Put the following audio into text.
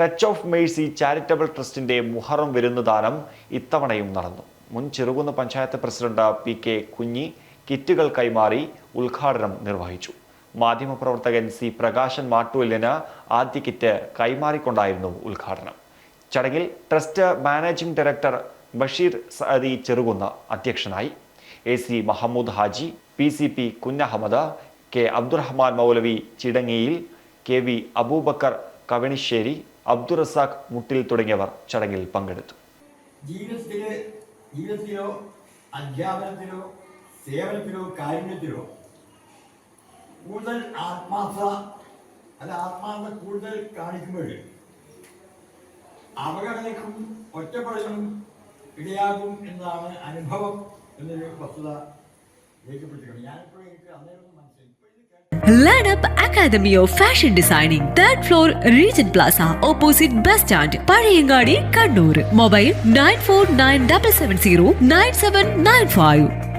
Touch of Mercy charitable ട്രസ്റ്റിന്റെ മുഹറം വിരുന്നുദാനം ഇത്തവണയും നടന്നു. മുൻ ചെറുകുന്ന് പഞ്ചായത്ത് പ്രസിഡന്റ് പി.കെ. കുഞ്ഞി കിറ്റുകൾ കൈമാറി ഉദ്ഘാടനം നിർവഹിച്ചു. മാധ്യമപ്രവർത്തകൻ സി. പ്രകാശൻ മാട്ടൂലിന് ആദ്യ കിറ്റ് കൈമാറിക്കൊണ്ടായിരുന്നു ഉദ്ഘാടനം. ചടങ്ങിൽ trust managing director Basheer Saadi Cherukunnu അധ്യക്ഷനായി. AC Mahmood Haji, PCP Kunhahammed, K. Abdurahman Maulavi ചിടങ്ങിയിൽ, KV അബൂബക്കർ കവണിശ്ശേരി, അബ്ദുൾ റസാഖ് മുട്ടിൽ തുടങ്ങിയവർ ചടങ്ങിൽ പങ്കെടുത്തു. ജീവിതത്തിലോ അധ്യാപനത്തിലോ സേവനത്തിലോ കാരുണ്യത്തിലോ കൂടുതൽ ആത്മാർത്ഥത കൂടുതൽ കാണിക്കുമ്പോൾ അവഗണനയ്ക്കും ഒറ്റപ്പെടലിനും ഇടയാകും എന്നതാണ് അനുഭവം എന്നൊരു വസ്തുത രേഖപ്പെടുത്തിക്കണം. ഞാനിപ്പോഴും എനിക്ക് അന്നേരം Learn Up Academy of Fashion Designing, 3rd floor, Regent Plaza, opposite bus stand, Parayangadi, Kannur. Mobile 9497709795.